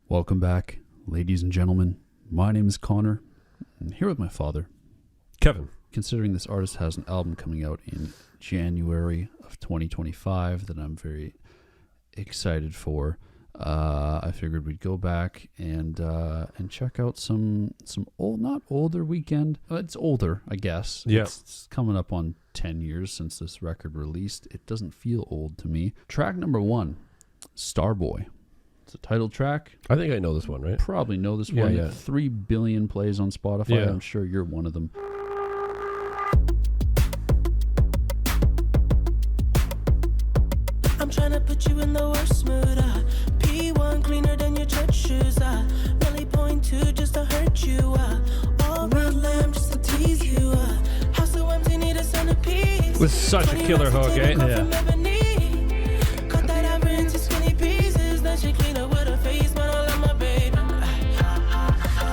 Welcome back, ladies and gentlemen. My name is Connor. I'm here with my father, Kevin. Considering this artist has an album coming out in January of 2025 that I'm very excited for, I figured we'd go back and check out some old, not older Weeknd. It's older, I guess. Yeah. It's coming up on 10 years since this record released. It doesn't feel old to me. Track number 1, Starboy. It's a title track. I think I know this one, right? Probably know this one. Yeah. 3 billion plays on Spotify. Yeah. I'm sure you're one of them. I'm trying to put you in the worst mood. P1 cleaner than your church shoes. Really point to just to hurt you. All red lamb just to tease you. House so empty, need a centerpiece. With such a killer hook, eh? Yeah. Cut that ever into skinny pieces. Then she clean up with her face, but I love my baby.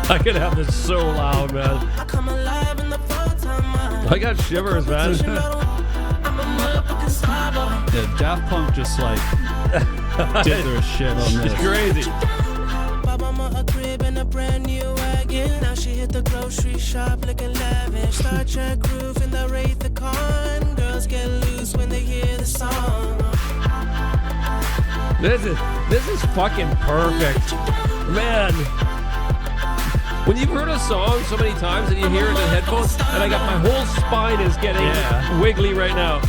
I could have this so loud, man. I come alive in the fall time. I got shivers, man. I'm a motherfucking starboy. Yeah, Daft Punk just like did their shit on this. It's crazy. Bought mama a crib and a brand new wagon. Now she hit the grocery shop looking lavish. Star Trek roof in the Wraith the Con. Girls get loose when they hear the song. This is fucking perfect, man. When you've heard a song so many times and you hear it in headphones, and I got my whole spine is getting wiggly right now.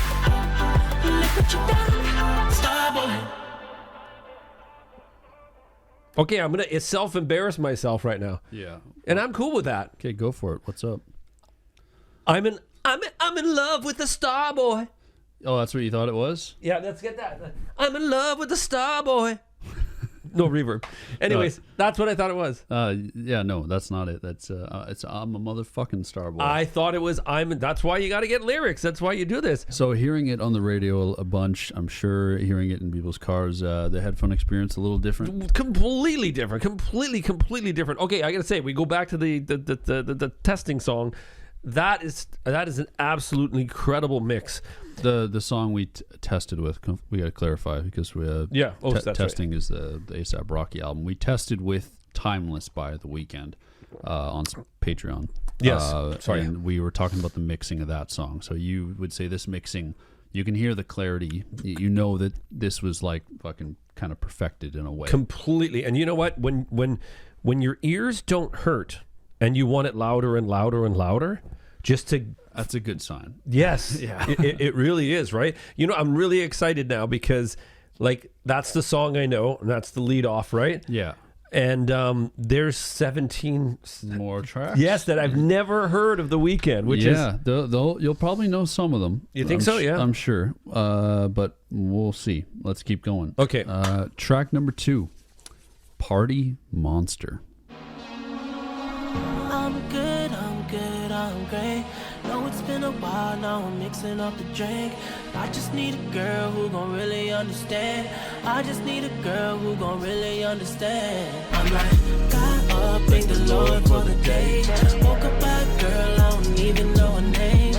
Okay, I'm gonna self-embarrass myself right now, Yeah. and I'm cool with that. Okay, go for it. What's up? I'm in love with the Starboy. Oh, that's what you thought it was? Yeah, let's get that. I'm in love with the Starboy. No reverb. Anyways, that's what I thought it was. Yeah, no, that's not it. That's it's I'm a motherfucking Starboy. I thought it was that's why you got to get lyrics. That's why you do this. So hearing it on the radio a bunch, I'm sure hearing it in people's cars, the headphone experience a little different. Completely different. Completely different. Okay, I got to say, we go back to the testing song. That is an absolutely incredible mix. The song we tested with, we got to clarify because we that's testing right. is the A$AP Rocky album. We tested with Timeless by The Weeknd on Patreon. Yes, sorry. And we were talking about the mixing of that song. So you would say this mixing, you can hear the clarity. You know that this was like fucking kind of perfected in a way. Completely. And you know what? When your ears don't hurt and you want it louder and louder and louder, That's a good sign. Yes. Yeah. It really is, right? You know, I'm really excited now because, like, that's the song I know, and that's the lead off, right? Yeah. And there's 17 more tracks. Yes, that I've never heard of The Weeknd, which is... Yeah, you'll probably know some of them. You think so? Yeah. I'm sure. But we'll see. Let's keep going. Okay. Track number 2, Party Monster. I'm great. Know it's been a while, now I'm mixing up the drink. I just need a girl who gon' really understand. I just need a girl who gon' really understand. I'm like, got up, thank the Lord for the day. Woke up by girl, I don't even know her name.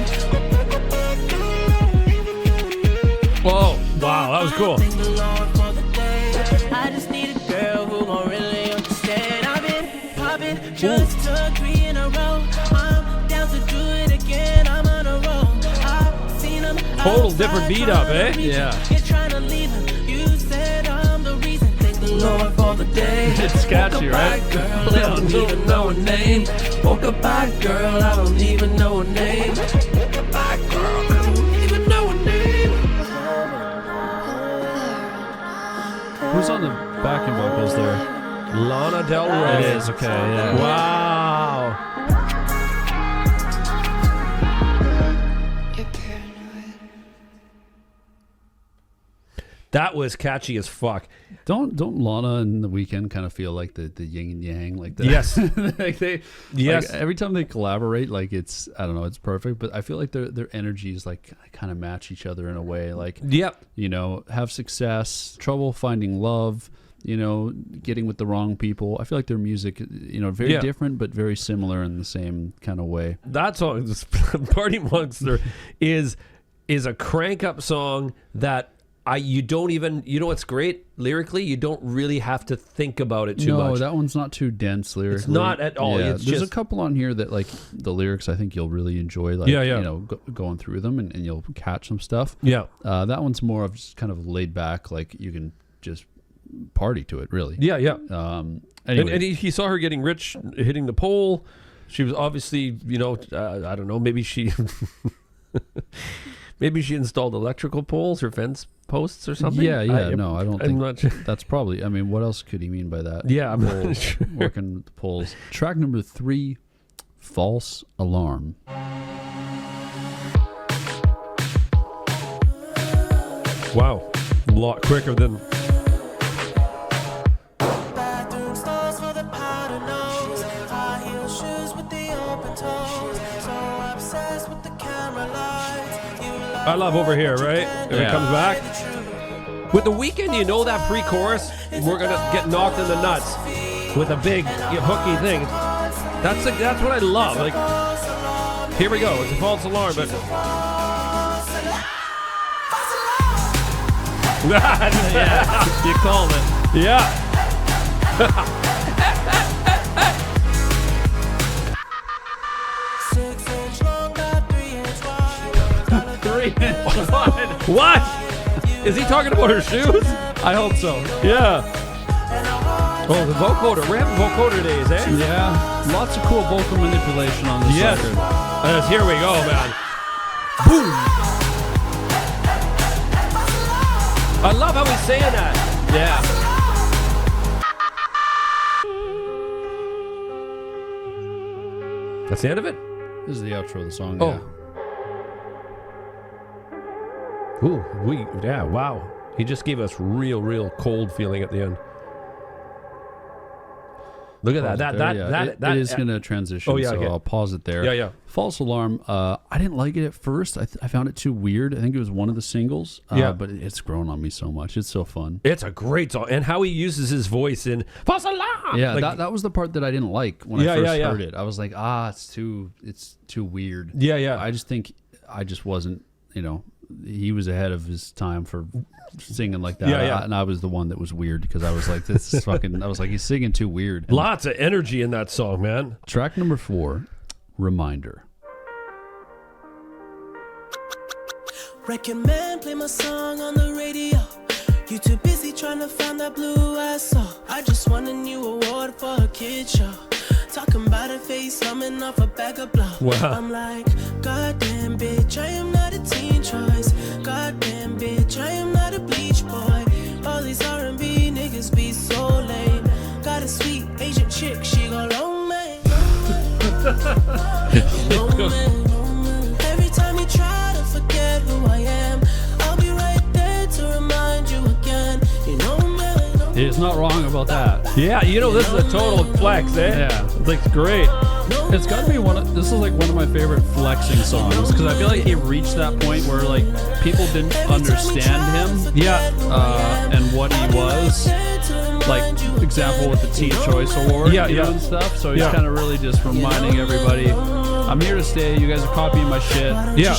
Whoa, wow, that was cool. Thank the Lord for the day. I just need a girl who gon' really understand. I've been popping, just took 3 in a row. I'm down to do it again, I'm on a roll. I've seen them Total different beat up, eh? Yeah. You're trying to leave him. You said I'm the reason. Thank the Lord for the day. It's catchy, right? Girl, I don't even know her name. Woke up by girl, I don't even know her name. Woke up by girl, I don't even know her name. Who's on the backing vocals there? Lana Del Rey. It is, okay, yeah. Wow. That was catchy as fuck. Don't Lana and The Weeknd kind of feel like the yin and yang, like that? Yes. Like they, yes. Like every time they collaborate, like it's, I don't know, it's perfect. But I feel like their energies like kind of match each other in a way. Like, Yep. you know, have success, trouble finding love, you know, getting with the wrong people. I feel like their music, you know, very different but very similar in the same kind of way. That song, Party Monster, is a crank up song that you don't even, what's great lyrically? You don't really have to think about it too much. No, that one's not too dense lyrically. It's not at all. Yeah, It's there's just a couple on here that like the lyrics I think you'll really enjoy. Like, you know, going through them and you'll catch some stuff. Yeah. That one's more of just kind of laid back. Like you can just party to it, really. Yeah, yeah. Anyway. And he saw her getting rich, hitting the pole. She was obviously, you know, I don't know, maybe she maybe she installed electrical poles or fence posts or something. Yeah, I don't think not sure. that's probably, I mean, what else could he mean by that? Yeah, I'm not sure. Working the poles. Track number 3, False Alarm. Wow. A lot quicker than... Bathroom stalls for the powder nose, high heel shoes with the open toes, so obsessed with the camera lights. I love Over Here, right? If it comes back. With The Weeknd, you know that pre-chorus, we're going to get knocked in the nuts with a big hooky thing. That's what I love. Like, here we go. It's a false alarm, but... Yeah, you called it. Yeah. 6 inch long, got 3 inch wide. 3 inch wide. What? Is he talking about her shoes? I hope so. Yeah. Oh, the vocoder. We're having vocoder days, eh? Yeah, lots of cool vocal manipulation on this Yes. record. Here we go, man. Boom. I love how he's saying that. Yeah. That's the end of it? This is the outro of the song. Oh. Ooh, wow. He just gave us real cold feeling at the end. Look at that. It is going to transition, Oh, yeah, so okay. I'll pause it there. Yeah. False Alarm. I didn't like it at first. I found it too weird. I think it was one of the singles. But it's grown on me so much. It's so fun. It's a great song. And how he uses his voice in False Alarm. Yeah, Like, that was the part that I didn't like when I first heard it. I was like, it's too weird. Yeah. I just think I just wasn't, he was ahead of his time for singing like that. Yeah. And I was the one that was weird because I was like, this is fucking, I was like, he's singing too weird. And Lots of energy in that song, man. track number 4, Reminder. Recommend play my song on the radio. You too busy trying to find that blue I saw. I just won a new award for a kid show. Talking about a face, humming off a bag of blow. Wow. I'm like, goddamn bitch, I am not a teen choice. Goddamn bitch, I am not a bleach boy. All these R&B niggas be so lame. Got a sweet Asian chick, she go long man. Every time you try to forget who I am, I'll be right there to remind you again. You know man. He's not wrong about that. Yeah, this is a total flex, eh? Yeah. It's like great. It's got to be this is like one of my favorite flexing songs because I feel like he reached that point where like people didn't understand him. Yeah. And what he was. Like, example with the Teen Choice Award, Yeah. and stuff. So he's Yeah. kind of really just reminding everybody, I'm here to stay. You guys are copying my shit. Yeah.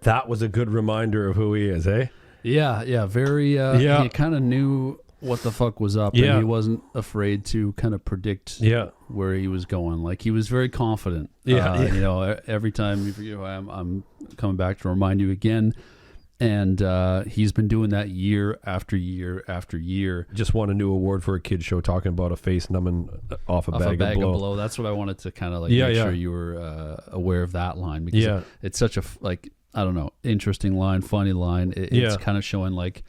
That was a good reminder of who he is, eh? Yeah. Very, he kind of knew what the fuck was up. Yeah. And he wasn't afraid to kind of predict where he was going. Like, he was very confident. Yeah. Every time you forget who I am, I'm coming back to remind you again. And he's been doing that year after year after year. Just won a new award for a kid's show talking about a face numbing off a bag of blow. That's what I wanted to kind of like make sure you were aware of that line. Because it's such a, I don't know, interesting line, funny line. It's kind of showing like,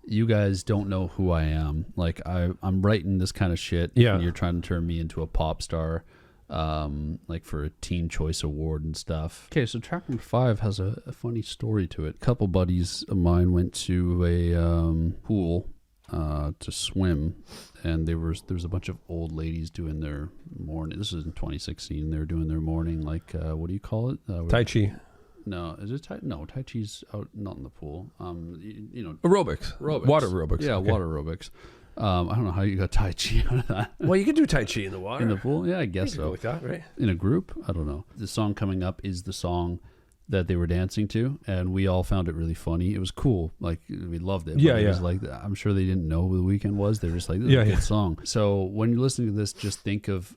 you guys don't know who I am. Like I'm writing this kind of shit. Yeah. And you're trying to turn me into a pop star, like for a Teen Choice Award and stuff. Okay, so track number 5 has a funny story to it. A couple buddies of mine went to a pool to swim, and there was a bunch of old ladies doing their morning. This is in 2016. They were doing their morning, like what do you call it? Tai Chi. No, is it Tai? No, Tai Chi's out, not in the pool. Aerobics. Water Water aerobics. Yeah, Okay. water aerobics. I don't know how you got Tai Chi out of that. Well, you can do Tai Chi in the water. In the pool? Yeah, I guess so. Like that, right? In a group? I don't know. The song coming up is the song that they were dancing to, and we all found it really funny. It was cool. Like, we loved it. Yeah, it yeah. was like, I'm sure they didn't know who The Weeknd was. They were just like, this is a good song. So when you're listening to this, just think of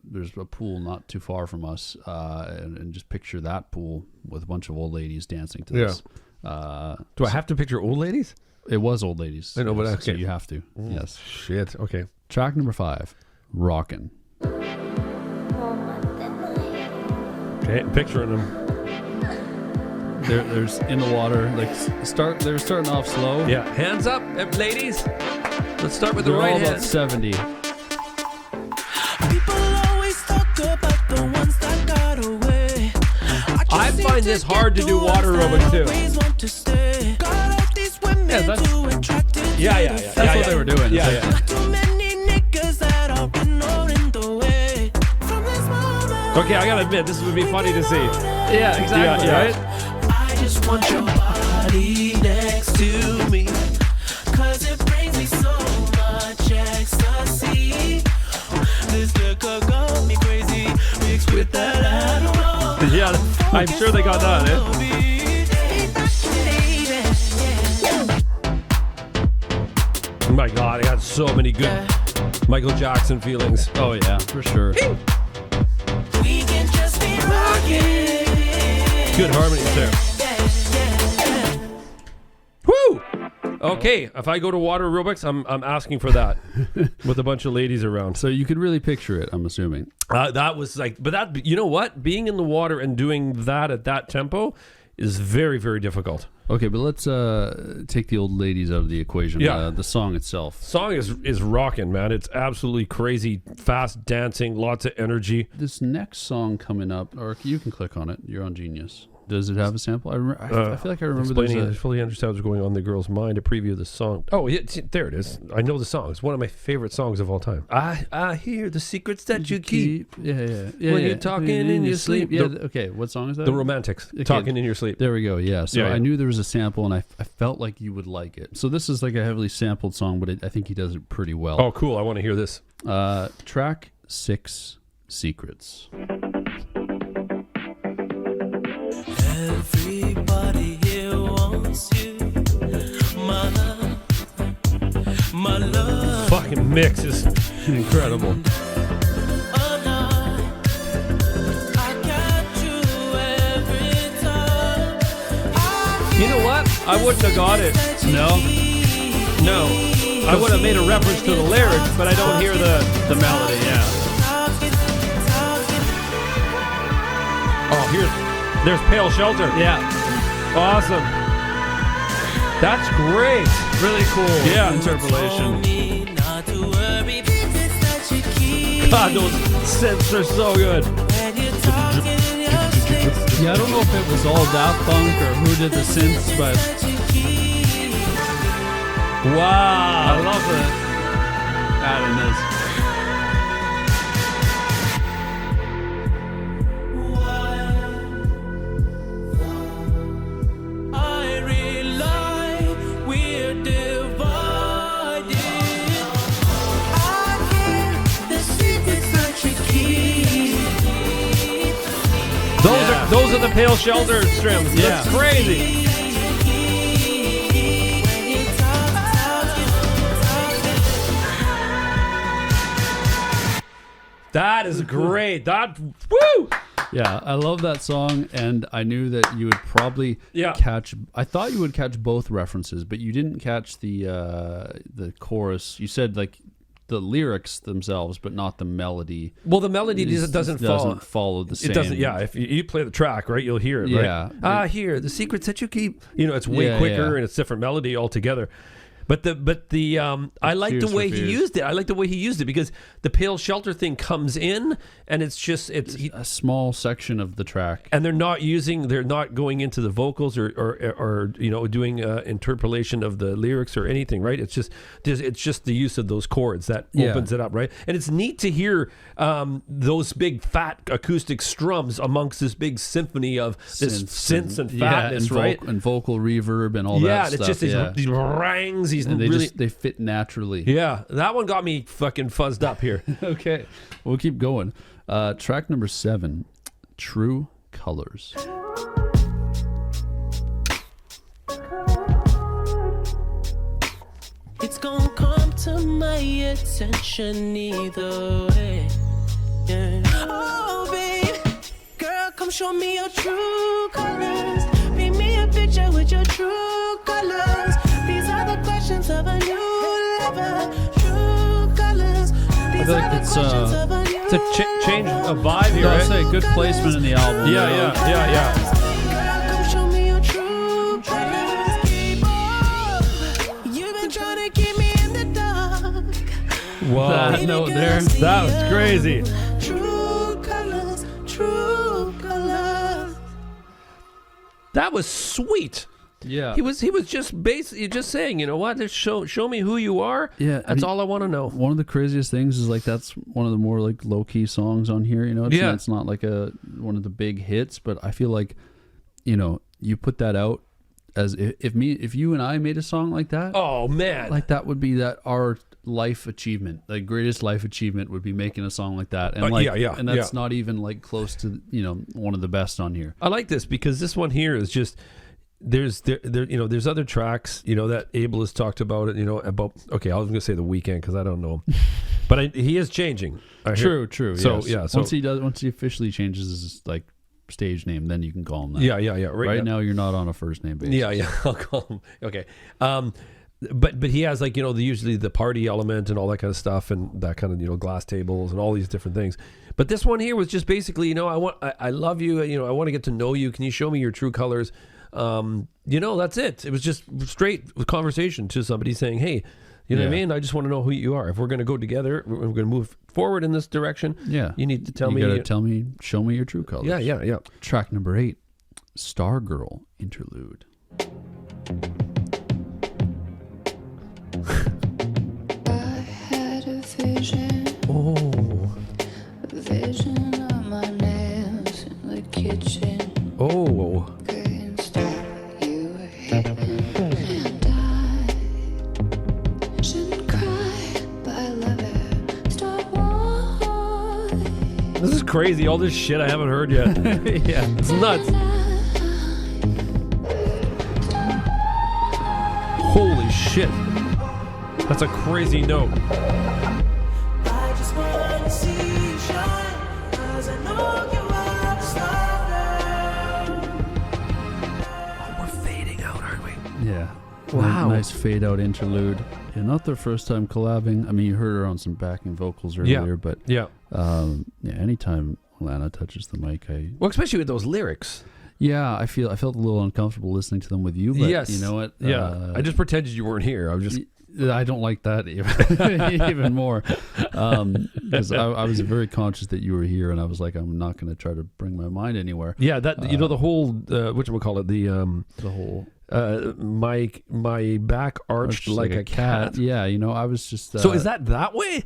there's a pool not too far from us, and just picture that pool with a bunch of old ladies dancing to this. Do I have to picture old ladies? It was old ladies. I know, but okay. So you have to. Yes. Shit. Okay. Track number 5, Rockin'. Okay, picturing them. There's in the water. Like they're starting off slow. Yeah, hands up, ladies. Let's start with the They're right all hand. about 70. People always talk about the ones that got away. I find this hard to do water aerobic too. Yeah, that's Yeah. That's what they were doing. Yeah, It's like- Too many niggas that are ignoring the way. From this moment, Okay, I gotta admit, this would be funny to see. Yeah, exactly. Yeah. Right? I just want your body next to me, 'cause it brings me so much ecstasy. This liquor got me crazy, mixed with that Adderall. Yeah, I'm sure they got that, eh? Oh my God, I got so many good Michael Jackson feelings. Oh yeah, for sure. We can just be rocking. Good harmonies there. Woo! Okay, if I go to water aerobics, I'm asking for that with a bunch of ladies around. So you could really picture it, I'm assuming. That was like, but that, you know what? Being in the water and doing that at that tempo is very, very difficult. Okay, but let's take the old ladies out of the equation. Yeah. The song itself. Song is rocking, man. It's absolutely crazy, fast dancing, lots of energy. This next song coming up, or you can click on it. You're on Genius. Does it have a sample? I feel like I remember there's Explaining, a... I fully understand what's going on in the girl's mind. A preview of the song. Oh, yeah, there it is. I know the song. It's one of my favorite songs of all time. I hear the secrets that you keep. Yeah. When you're talking in your sleep. Yeah, okay. What song is that? The Romantics. Talking in your sleep. There we go. Yeah. So Yeah. I knew there was a sample, and I felt like you would like it. So this is like a heavily sampled song, but I think he does it pretty well. Oh, cool. I want to hear this. Track 6, Secrets. Everybody here wants you, my love, my love. Fucking mix is incredible. You know what? I wouldn't have got it. No. I would have made a reference to the lyrics, but I don't hear the melody. Yeah. Oh, there's Pale Shelter. Yeah. Awesome. That's great. Really cool. Yeah. Interpolation. God, those synths are so good. Yeah, I don't know if it was all Daft Punk or who did the synths, but Wow. I love it. Adding this. Those are the Pale Shelter strings. Yeah. That's crazy. That is great. Woo! Yeah, I love that song, and I knew that you would probably catch. I thought you would catch both references, but you didn't catch the chorus. You said like the lyrics themselves, but not the melody. Well, the melody doesn't follow the same. It doesn't. Yeah, if you play the track, right, you'll hear it. Yeah. Right? Here, the secrets that you keep. You know, it's way quicker and it's different melody altogether. But the I like the way he used it. I like the way he used it because the Pale Shelter thing comes in and it's a small section of the track, and they're not going into the vocals or you know doing interpolation of the lyrics or anything, right? It's just the use of those chords that opens it up, right? And it's neat to hear those big fat acoustic strums amongst this big symphony of this synths and fatness, and right? And vocal reverb and all that stuff. It's just these rangs. these and really... they fit naturally. Yeah, that one got me fucking fuzzed up here. Okay, we'll keep going. Track number 7, True Colors. It's gonna come to my attention either way. Yeah. Oh, babe, girl, come show me your true colors. Paint me a picture with your true colors. These are the questions of a new lover. True colors. These feel like are the it's, questions of a new It's a change of vibe here, I'll right? say good placement in the album. Yeah. Girl, come show me your true colors. You've been trying to keep me in the dark. Whoa. That note there. That was crazy. True colors, true colors. That was sweet. Yeah. He was just basically just saying, you know what? Just show me who you are. Yeah, That's all I want to know. One of the craziest things is like that's one of the more like low key songs on here. You know, it's not like one of the big hits, but I feel like, you know, you put that out as if you and I made a song like that. Oh man, like that would be our life achievement. Like greatest life achievement would be making a song like that. And and that's not even like close to, you know, one of the best on here. I like this because this one here is just. There's other tracks, you know, that Abel has talked about it, you know, about, okay, I was going to say The Weeknd because I don't know him, but he is changing. True. So, yes. yeah. So, once he officially changes his like stage name, then you can call him that. Yeah. Right now you're not on a first name basis. Yeah. I'll call him. Okay. But he has like, you know, usually the party element and all that kind of stuff and that kind of, you know, glass tables and all these different things. But this one here was just basically, you know, I love you. You know, I want to get to know you. Can you show me your true colors? You know, that's it. It was just straight conversation to somebody saying, hey, you know what I mean? I just want to know who you are. If we're going to go together, we're going to move forward in this direction. Yeah. You need to tell me. You got to tell me, show me your true colors. Yeah. Track number 8, Stargirl Interlude. I had a vision. Oh. A vision of my nails in the kitchen. Oh. Couldn't stop you were hitting. And I shouldn't cry, but I love it. Starboy. This is crazy. All this shit I haven't heard yet. Yeah. It's nuts. Holy shit. That's a crazy note. I just want to see you shine, 'cause I know you are the star. Oh, we're fading out, aren't we? Yeah. Wow. Nice fade out interlude. Yeah, not their first time collabing. I mean, you heard her on some backing vocals earlier, but anytime Lana touches the mic, well, especially with those lyrics. Yeah, I felt a little uncomfortable listening to them with you, but you know what? Yeah, I just pretended you weren't here. I don't like that even more, because I was very conscious that you were here, and I was like, I'm not going to try to bring my mind anywhere. Yeah, that you know the whole whatchamacallit, the whole my back arched like a cat. Yeah, you know, I was just. So is that way?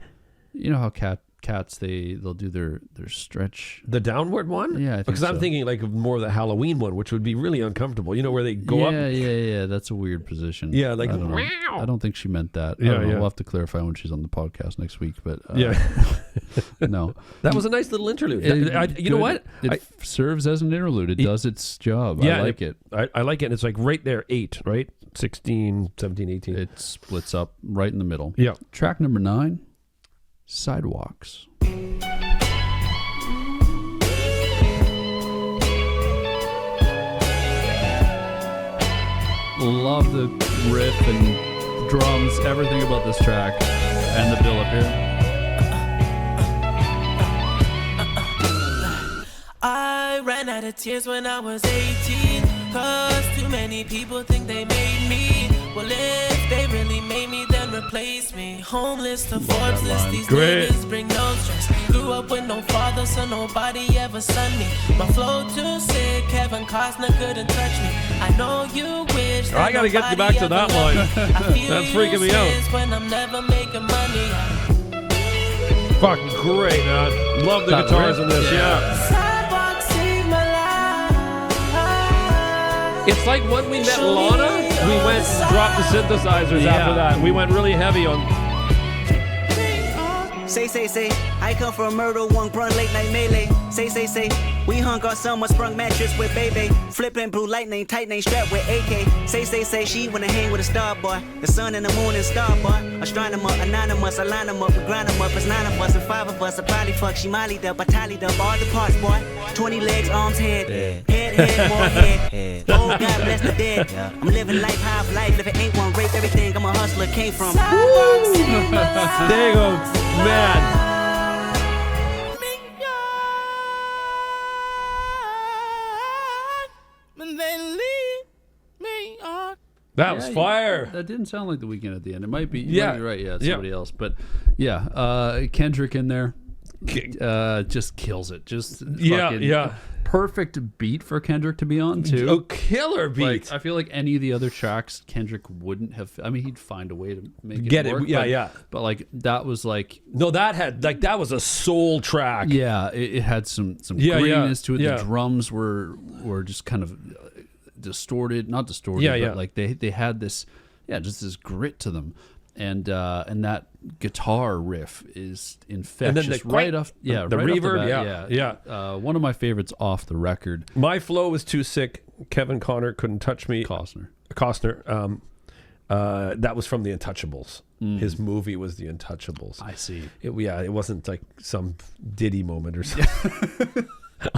You know how cats they'll do their stretch, the downward one. Yeah, because I'm thinking like more of the Halloween one, which would be really uncomfortable. You know, where they go up. Yeah. That's a weird position. Yeah, like I don't think she meant that. Yeah. We'll have to clarify when she's on the podcast next week. But no, that was a nice little interlude. You know what? It serves as an interlude. It does its job. Yeah, I like it. I like it. And it's like right there, 8, right? 16, 17, 18. It splits up right in the middle. Yeah. Track number 9. Sidewalks. Love the riff and drums, everything about this track and the bill up here. I ran out of tears when I was 18, 'cause too many people think they made me. Well, if they really made me, then replace me. Homeless to Forbes list, these niggas bring no stress. Grew up with no father, so nobody ever son me. My flow too sick, Kevin Costner couldn't touch me. I know you wish that I gotta get you back to that line. That's freaking me out. When I'm never making money. Fucking great, man. Love the guitars in this, Sidewalks save my life. It's like when we met Lana, we went dropped the synthesizers after that. We went really heavy on. Say, I come from murder, one brun late night melee. Say, we hung on someone sprung mattress with baby. Flipping blue lightning, tight name strapped with AK. Say, she wanna hang with a Starboy. The sun and the moon and Starboy. Astronomer, anonymous, I line them up, we grind them up. It's 9 of us and 5 of us. I probably fuck, she mollied up, I tallied up all the parts, boy. 20 legs, arms, head, more head. Oh, God bless the dead. I'm living life, half life. If it ain't one rape, everything I'm a hustler came from. There you go, man. That was fire. That didn't sound like The Weeknd at the end. It might be. You Yeah. might be right. Yeah, it's somebody else. But yeah, Kendrick in there just kills it. Just fucking perfect beat for Kendrick to be on too. A killer beat. Like, I feel like any of the other tracks Kendrick wouldn't have. I mean, he'd find a way to make it Get work. it. Yeah. But like that was like. No, that was a soul track. Yeah, it had some grittiness to it. The drums were just kind of distorted, not distorted, but like they had this, just this grit to them, and that guitar riff is infectious. And then right off, the reverb, one of my favorites off the record. My flow was too sick. Kevin Connor couldn't touch me. Costner. That was from The Untouchables. His movie was The Untouchables. I see. It wasn't like some Diddy moment or something.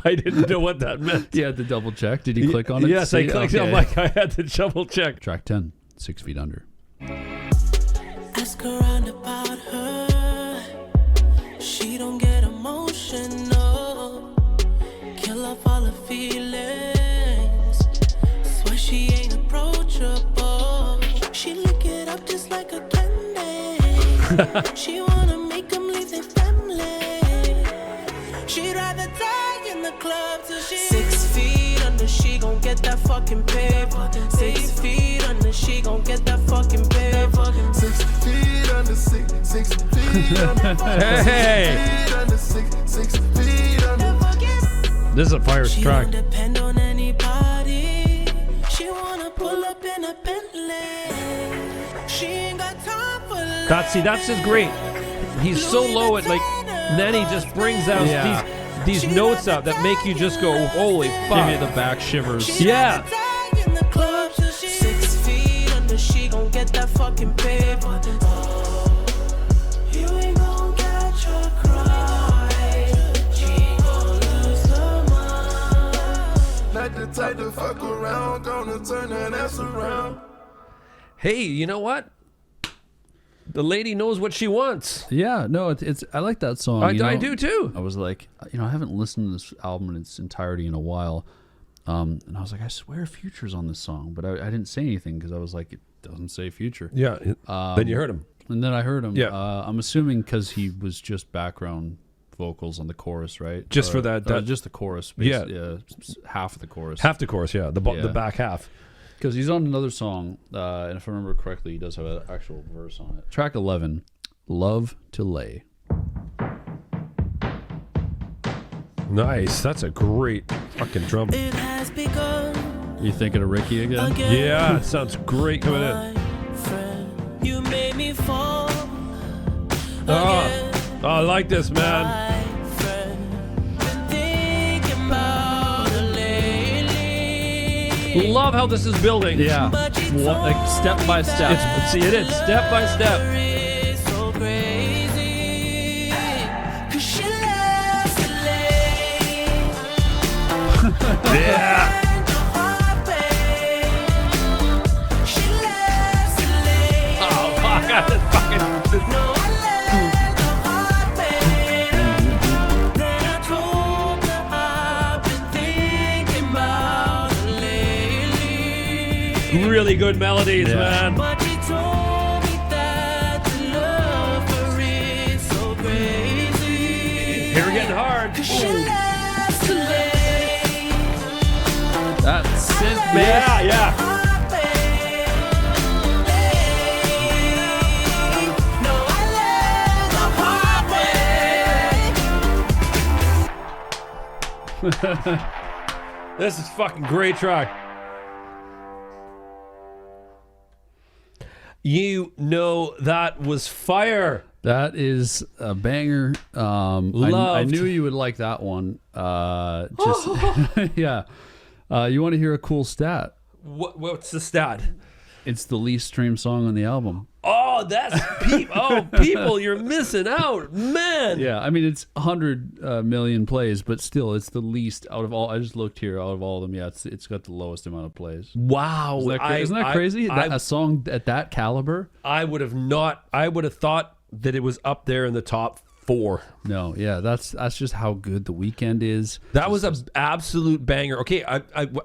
I didn't know what that meant. You had to double check. Did you click on it? Yes, I clicked on it. I had to double check. Track 10, 6 Feet Under. Ask around about her. She don't get emotional. Kill off all her feelings. Swear she ain't approachable. She lick it up just like a candy. She wanna make them leave their family. She'd rather die in the club till she 6 feet under, she gon' get that fucking paper. 6 feet under, she gon' get that fucking paper. 6 feet under, 6 feet under. Hey! 6 feet under. This is a fire She track. don't depend on anybody. She wanna pull up in a Bentley. She ain't got time for love. That's just great. He's so low at like. Then he just brings out these notes out that make you just go, holy fuck. Give you the back shivers. Yeah. 6 feet under, she gon' get that fucking paper. You ain't gon' catch her cry. She gon' lose her mind. Not the type to fuck around, gonna turn that ass around. Hey, you know what? The lady knows what she wants. Yeah, no, it's I like that song. I do too. I was like, I haven't listened to this album in its entirety in a while, and I was like, I swear Future's on this song, but I didn't say anything because I was like, it doesn't say Future. Yeah. Then you heard him. And then I heard him. Yeah. I'm assuming because he was just background vocals on the chorus, right? Just for that just the chorus. Half of the chorus. Half the chorus, yeah. The back half. Because he's on another song, and if I remember correctly, he does have an actual verse on it. Track 11, Love to Lay. Nice. That's a great fucking drum. It has begun. You thinking of Ricky again? Yeah, it sounds great coming in. Friend, you made me fall. Oh, I like this, man. My friend, been thinking about her lately. Love how this is building. Yeah. But you Like step by step. It is step by step. is so crazy. 'Cause she loves to lay. Yeah. And your heart, babe. She loves to lay. Oh, fuck. I just fucking. No, I love your heart, babe. Then I told her I've been thinking about her lately. Really good melodies, man. But she told me that the love for is so crazy. Here we're getting hard. 'Cause she loves to lay. That synth bass. Yeah. Heart, babe. Lay. No, I love her heart, babe. This is fucking great track. You know that was fire. That is a banger. I Loved. knew you would like that one. Yeah. You want to hear a cool stat? What's the stat? It's the least streamed song on the album. Oh, that's people, you're missing out, man. Yeah, I mean it's 100 million plays, but still, it's the least out of all. I just looked here, out of all of them. Yeah, it's got the lowest amount of plays. Wow, Isn't that crazy? A song at that caliber? I would have thought that it was up there in the top 4. No, yeah, that's just how good The Weeknd is. That was an absolute banger. Okay,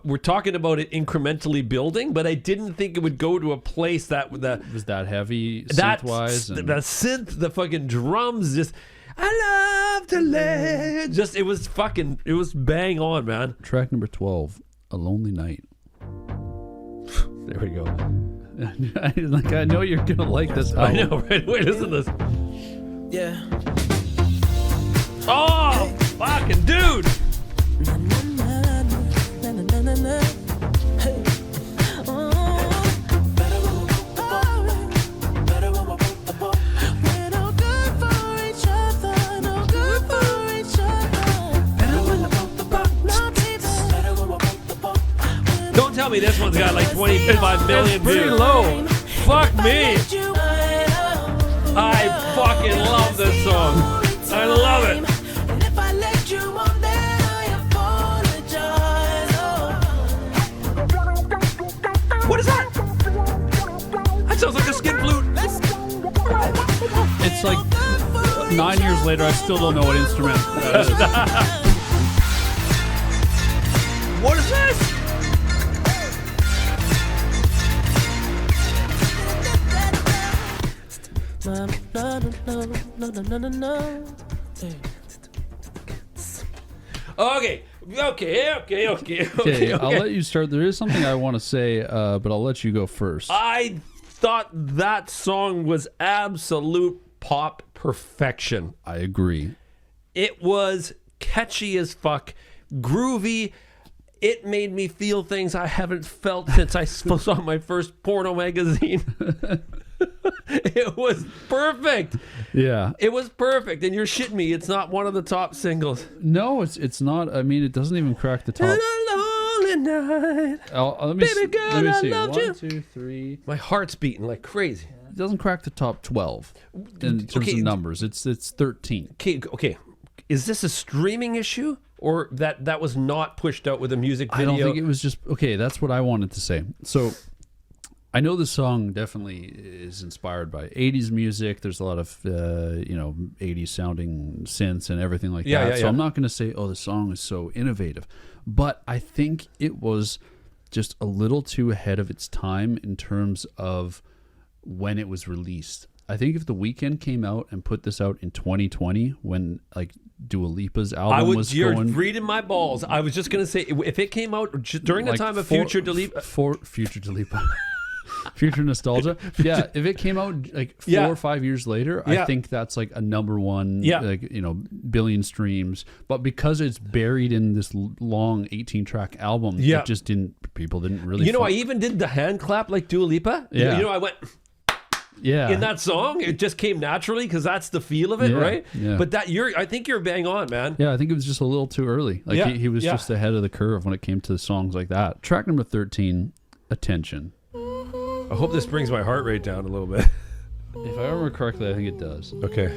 we're talking about it incrementally building, but I didn't think it would go to a place that was that heavy synth-wise. The synth, the fucking drums, just I love to lay. Just it was bang on, man. Track number 12, A Lonely Night. There we go. I know you're gonna like this album. I know, right? Wait, listen to this. Yeah. Oh, fucking dude. Don't tell me this one's got like 25 million views. Pretty low. Fuck me. I fucking love this song. I love it. What is that? That sounds like a skin flute. It's like 9 years later, I still don't know what instrument that is. What is this? Okay. I'll let you start. There is something I want to say, but I'll let you go first. I thought that song was absolute pop perfection. I agree. It was catchy as fuck, groovy. It made me feel things I haven't felt since I saw my first porno magazine. It was perfect. Yeah. It was perfect. And you're shitting me. It's not one of the top singles. No, it's not. I mean, it doesn't even crack the top. In a lonely night. Let me Baby girl, let me I see. loved 1, you. 2, 3. My heart's beating like crazy. It doesn't crack the top 12 in terms of numbers. It's 13. Okay. Is this a streaming issue? Or that was not pushed out with a music video? I don't think it was just... Okay, that's what I wanted to say. So... I know the song definitely is inspired by 80s music. There's a lot of, 80s sounding synths and everything like that. So I'm not going to say, the song is so innovative. But I think it was just a little too ahead of its time in terms of when it was released. I think if The Weeknd came out and put this out in 2020 when, like, Dua Lipa's album was you're going... reading my balls. I was just going to say, if it came out during the time of Future Dua Lipa... Future Dua Lipa... Future nostalgia. Yeah, if it came out like 4 or 5 years later, I think that's like a number one, billion streams. But because it's buried in this long 18-track album, it just people didn't really... I even did the hand clap like Dua Lipa. Yeah. I went... Yeah. In that song, it just came naturally because that's the feel of it, right? Yeah. But I think you're bang on, man. Yeah, I think it was just a little too early. Like he was just ahead of the curve when it came to songs like that. Track number 13, Attention. I hope this brings my heart rate down a little bit. If I remember correctly, I think it does. Okay.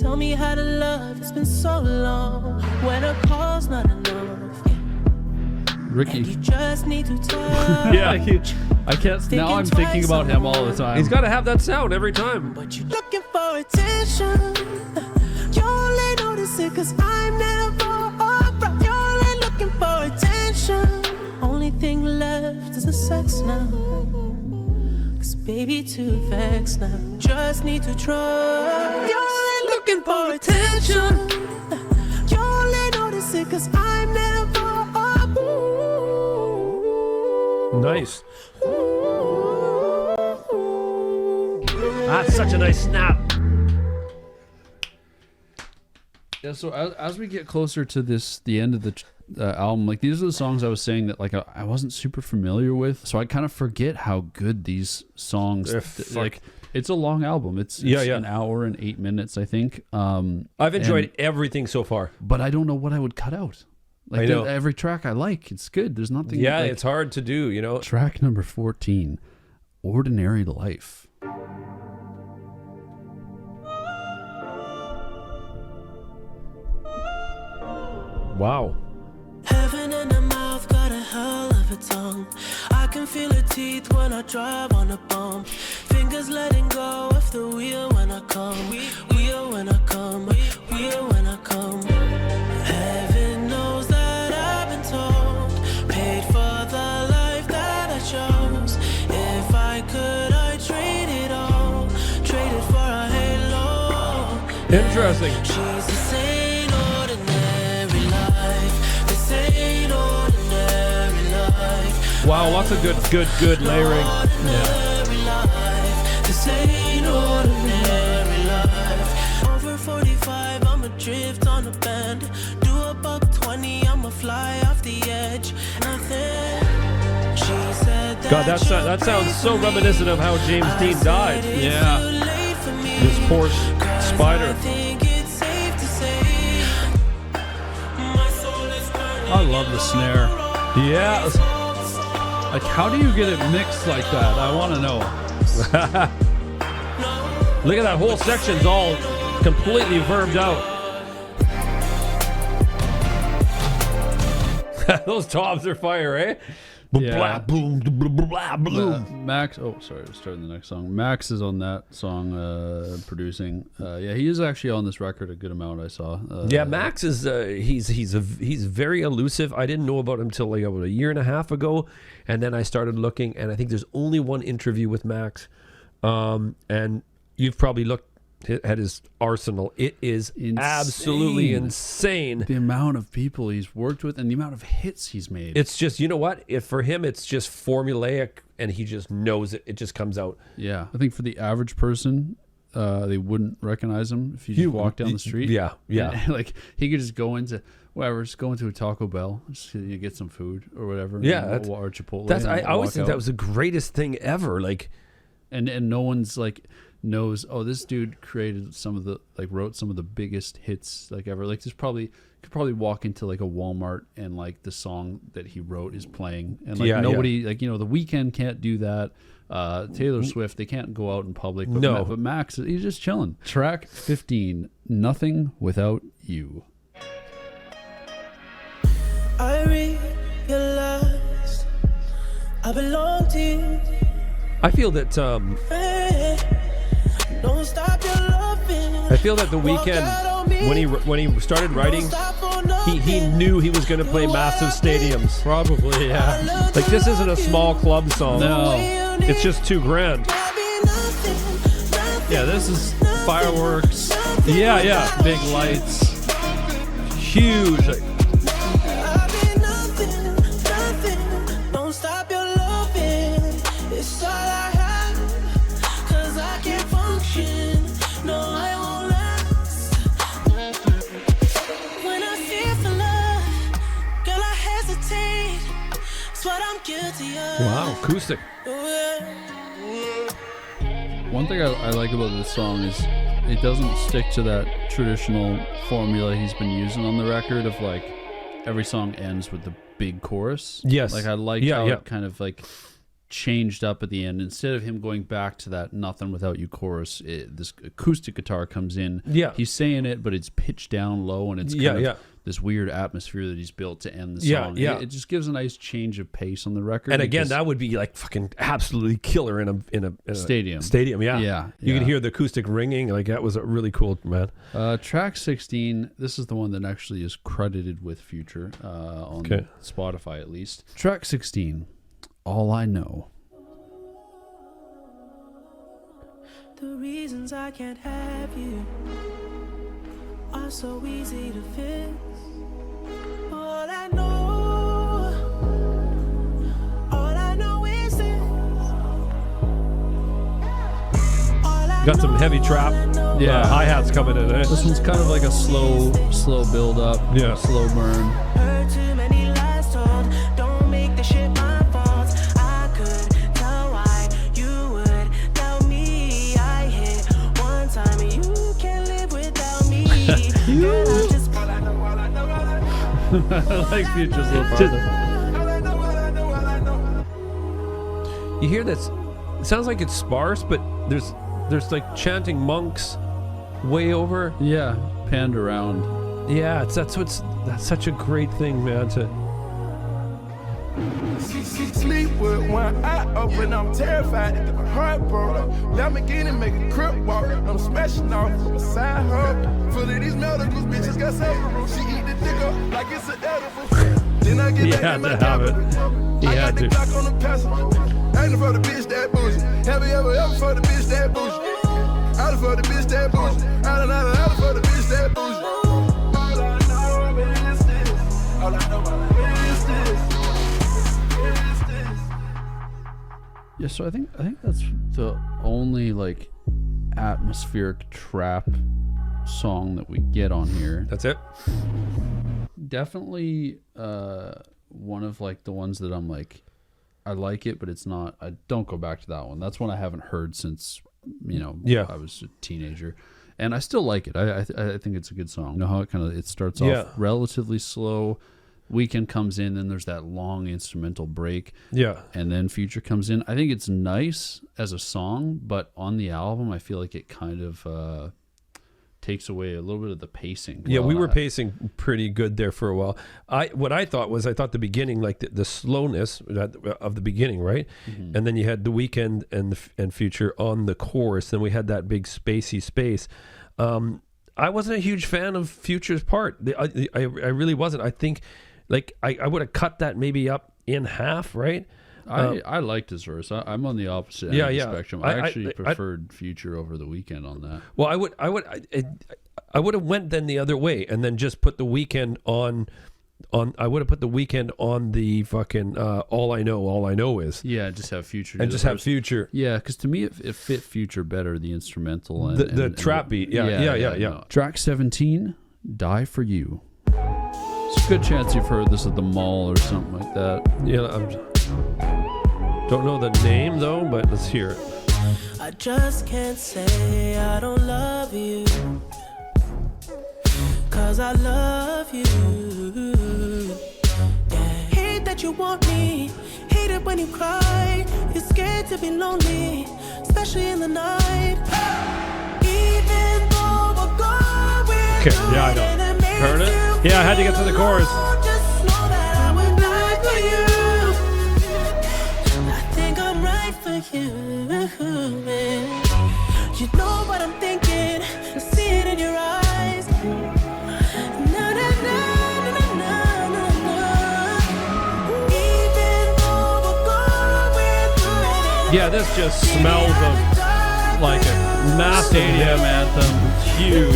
Tell me how to love, it's been so long. When a call's not enough. Ricky. And you just need to touch. I can't. Now I'm thinking about him all the time. He's got to have that sound every time. But you're looking for attention. You only notice it cause I'm never around. You're only looking for attention. Only thing left is the sex now. Cause baby too vexed now. Just need to trust. You're only looking for attention. You only notice it cause I'm never around. Nice. That's such a nice snap. Yeah, so as we get closer to the end of the album, like these are the songs I was saying that like I wasn't super familiar with, so I kind of forget how good these songs. Like it's a long album. It's an hour and 8 minutes, I think. I've enjoyed everything so far, but I don't know what I would cut out. Like I know. Every track I like, it's good. There's nothing. Yeah, like, it's hard to do, you know. Track number 14, Ordinary Life. Wow. Heaven in the mouth, got a hell of a tongue. I can feel her teeth when I drive on a bump. Fingers letting go of the wheel when I come. Wheel when I come. Wheel when I come. Heaven knows that I've been told. Paid for the life that I chose. If I could, I'd trade it all. Trade it for a halo. Interesting. She's the same ordinary life. This ain't ordinary life. Wow, lots of good layering. Ordinary life. This ain't ordinary life. Over 45, I'ma drift on a bend. Do a $120, I'ma fly off the edge. Nothing. She said God, that sounds so reminiscent of how James Dean died. Yeah. This poor spider. I love the snare. Yeah. Like, how do you get it mixed like that? I want to know. Look at that whole section's all completely verbed out. Those toms are fire, eh? Yeah. Blah, boom, blah, blah, blah. Max, oh, sorry, we're starting the next song. Max is on that song producing. Yeah, he is actually on this record a good amount, I saw. Yeah, Max is he's very elusive. I didn't know about him till like about a year and a half ago, and then I started looking, and I think there's only one interview with Max, and you've probably looked at his arsenal. It is absolutely insane. The amount of people he's worked with and the amount of hits he's made. It's just, you know what? If for him, it's just formulaic, and he just knows it. It just comes out. Yeah, I think for the average person, they wouldn't recognize him if you just walk down the street. Yeah. And, like he could just go into whatever, just go into a Taco Bell, just get some food or whatever. Yeah, or Chipotle. I always think that was the greatest thing ever. Like, and no one's like knows, oh, this dude created some of the, like, wrote some of the biggest hits like ever. Like, there's probably could probably walk into like a Walmart and like the song that he wrote is playing, and like nobody like, you know, the Weeknd can't do that. Taylor Swift, they can't go out in public. But Max, he's just chilling. Track 15, Nothing Without You. I realized I belong to you. I feel that Don't stop your loving. I feel that the Weeknd, when he started writing, he knew he was going to play massive stadiums. Probably, yeah. Like, this isn't a small club song. No, it's just $2,000. Yeah, this is fireworks. Yeah. Big lights. Huge. Don't stop your loving. It's all I have. 'Cause I can't function. No, I won't last. When I fear for love, girl, I hesitate. It's what I'm guilty of. Wow, acoustic. One thing I like about this song is it doesn't stick to that traditional formula he's been using on the record of like every song ends with the big chorus. Yes. Like I like how it kind of like changed up at the end. Instead of him going back to that Nothing Without You chorus, this acoustic guitar comes in. Yeah. He's saying it, but it's pitched down low, and it's kind of this weird atmosphere that he's built to end the song. Yeah. It just gives a nice change of pace on the record. And again, that would be like fucking absolutely killer in a stadium. Yeah. You can hear the acoustic ringing. Like, that was a really cool, man. Track 16. This is the one that actually is credited with Future on Spotify, at least. Track 16. All I Know. The reasons I can't have you are so easy to fix. All I know is this. Got some heavy trap. Hi-hats coming in. This one's kind of like a slow build up. Yeah. Slow burn. Hurt to make I like Future's little part. You hear this? It sounds like it's sparse, but there's like chanting monks way over. Yeah, panned around. Yeah, that's such a great thing, man. To Sleep with one eye open, I'm terrified that my heart broke. Lamborghini make a crip walk, I'm smashing off a side hug. Full of these medicals, bitches got several. She eat the dick up like it's an edible. Then I get he back had in my to have it. He I got had the to. Glock on the passenger. Ain't for the bitch that bougie. Have you ever for the bitch that bougie? Out for the bitch that bougie. Out for the bitch that bougie. All I know is this. All I know is this. Yeah, so I think that's the only like atmospheric trap song that we get on here. That's it. Definitely one of like the ones that I'm like, I like it, but it's not. I don't go back to that one. That's one I haven't heard since I was a teenager, and I still like it. I think it's a good song. You know how it starts off relatively slow. Weeknd comes in, then there's that long instrumental break. Yeah. And then Future comes in. I think it's nice as a song, but on the album, I feel like it kind of takes away a little bit of the pacing. Yeah, we were pacing pretty good there for a while. I thought the beginning, like the slowness of the beginning, right? Mm-hmm. And then you had the Weeknd and Future on the chorus. Then we had that big spacey space. I wasn't a huge fan of Future's part. I really wasn't. I think like I would have cut that maybe up in half, right? I liked his verse. I'm on the opposite end of the spectrum. I actually preferred Future over the Weeknd on that. Well, I would have went then the other way and then just put the Weeknd on. I would have put the Weeknd on the fucking all I know is. Yeah, just have Future. And just have Future. Yeah, because to me it fit Future better, the instrumental and the trap beat. Yeah. No. Track 17, Die For You. It's a good chance you've heard this at the mall or something like that. Yeah, don't know the name though, but let's hear it. I just can't say I don't love you, 'cause I love you. Yeah. Hate that you want me, hate it when you cry. You're scared to be lonely, especially in the night. Even though we're going okay, yeah, I know. Heard it? Yeah, I had to get to the chorus. Just know that I would die for you. I think I'm right for you. You know what I'm thinking, I see it in your eyes. Na, na, na, na, na, na, na. Even though we're going through it. Yeah, this just smells of like a massive stadium anthem. Huge.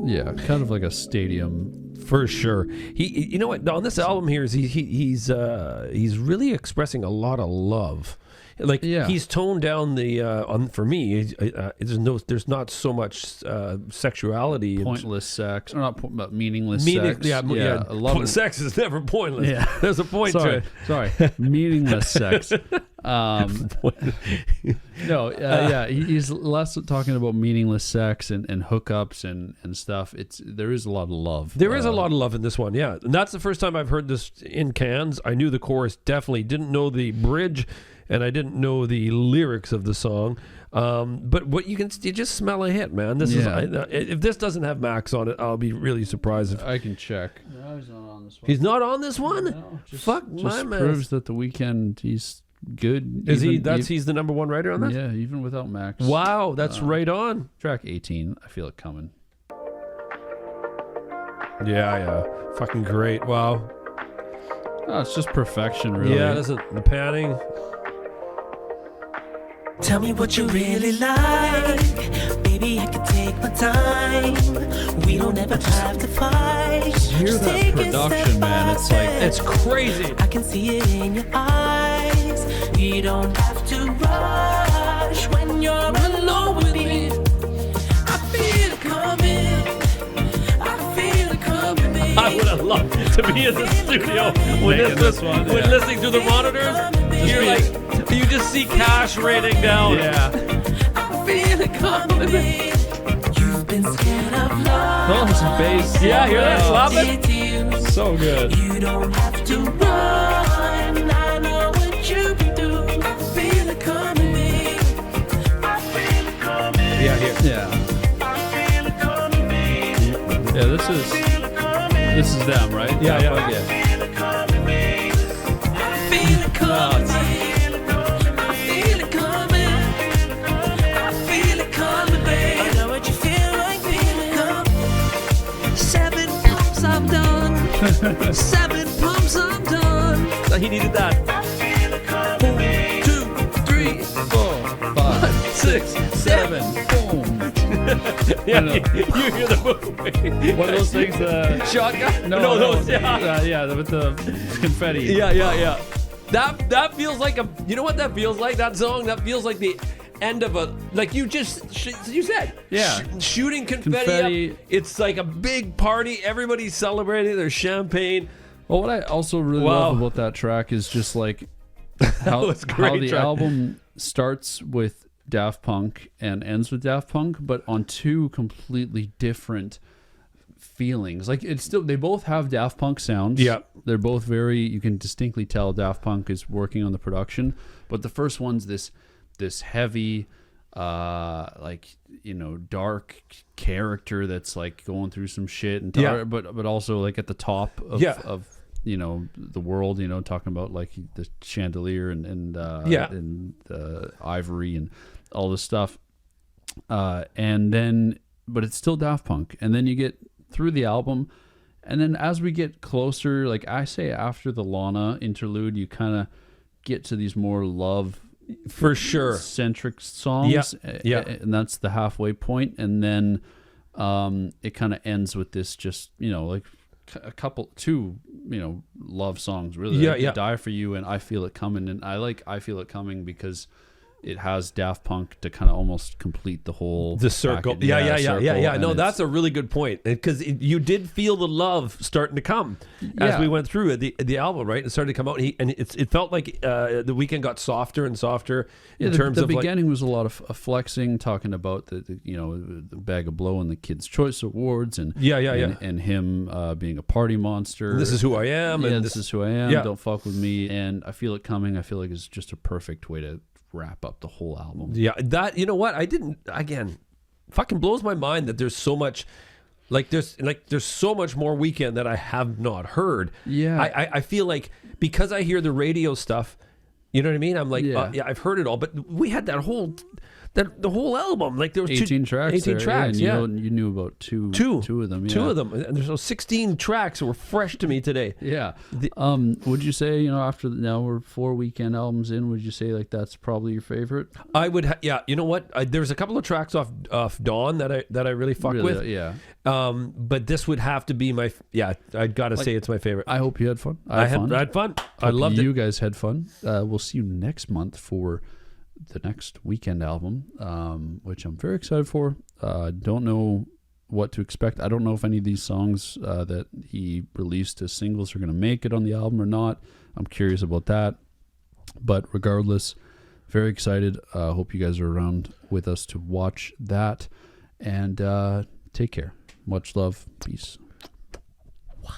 Yeah, kind of like a stadium for sure. He, you know what? On this album here, he's really expressing a lot of love. Like he's toned down the for me. There's not so much sexuality, pointless sex, or not, but meaningless sex. Yeah. A lot of sex is never pointless. Yeah, there's a point to it. Sorry, meaningless sex. He's less talking about meaningless sex and hookups and stuff. There is a lot of love. There is a lot of love in this one, yeah. And that's the first time I've heard this in cans. I knew the chorus definitely, didn't know the bridge, and I didn't know the lyrics of the song. But what you just smell a hit, man. This is if this doesn't have Max on it, I'll be really surprised. If I can check. No, he's not on this one. He's not on this one. No, Fuck my man. Proves that the Weeknd he's good. Is he's the number one writer on that? Yeah, even without Max. Wow, that's right on. Track 18. I feel it coming. Yeah, fucking great. Wow. Oh, it's just perfection, really. Yeah, the panning. Tell me what you really like. Baby, I can take my time. We don't ever have to fight. Hear that production, man. It's like, it's crazy. I can see it in your eyes. You don't have to rush when you're alone with me. I feel it coming. I feel it coming, baby. I would have loved to be in the studio when when listening to the monitors. You're like, you just see Cash raining down. Yeah. I feel it coming. You've been scared of love. Oh, some bass. Yeah, hear that slapping? So good. You don't have to run. I know what you've been through. I feel it coming, babe. I feel it coming. Yeah, here. Yeah. I feel it coming, babe. Yeah, this is them, right? Yeah, yeah. I feel it coming, babe. I feel it coming, babe. I feel it coming. I feel it coming, babe. I know what you feel like feeling. Come. 7 pumps, I'm done. 7 pumps, I'm done. So he needed that. 2, 3, 4, 5, 6, 7. Boom. Yeah, you hear the movie. One of those things. Shotgun? No, yeah, with the confetti. Yeah. That feels like a. You know what that feels like? That song. That feels like the end of a. Like you just. You said. Yeah. Shooting confetti. Up. It's like a big party. Everybody's celebrating. There's champagne. Well, what I also really love about that track is just like how the album starts with Daft Punk and ends with Daft Punk, but on two completely different feelings. Like it's still, they both have Daft Punk sounds. Yeah, they're both very. You can distinctly tell Daft Punk is working on the production, but the first one's this heavy, like dark character that's like going through some shit and but also like at the top of the world, talking about like the chandelier and the ivory and all this stuff, and then but it's still Daft Punk, and then you get through the album, and then as we get closer, like I say after the Lana interlude, you kind of get to these more love for sure centric songs, and that's the halfway point, and then it kind of ends with this just like two love songs really, like Die For You and I Feel It Coming, and I like I Feel It Coming because it has Daft Punk to kind of almost complete the circle. Circle. No, that's a really good point, because you did feel the love starting to come as we went through the album, right? It started to come out, and it felt like the Weeknd got softer and softer in terms of the beginning was a lot of flexing, talking about the Bag of Blow and the Kids' Choice Awards, and and him being a party monster. This is who I am. Yeah, this is who I am. Don't fuck with me. And I Feel It Coming. I feel like it's just a perfect way to wrap up the whole album. Yeah, that what I didn't fucking blows my mind that there's so much there's so much more Weeknd that I have not heard. Yeah, I feel like because I hear the radio stuff, you know what I mean? I'm like, I've heard it all, but we had the whole album, like there was 18 tracks. 18 tracks. Yeah, you knew about two of them. Yeah. Two of them, and there's those 16 tracks that were fresh to me today. Yeah. Would you say after now we're 4 Weeknd albums in? Would you say like that's probably your favorite? I would. You know what? There's a couple of tracks off Dawn that I really fuck with. Yeah. But this would have to be my. I'd gotta say it's my favorite. I hope you had fun. I had fun. I loved it. You guys had fun. We'll see you next month for the next Weeknd album, which I'm very excited for. Don't know what to expect. I don't know if any of these songs that he released as singles are going to make it on the album or not. I'm curious about that. But regardless, very excited. Hope you guys are around with us to watch that. And take care. Much love. Peace.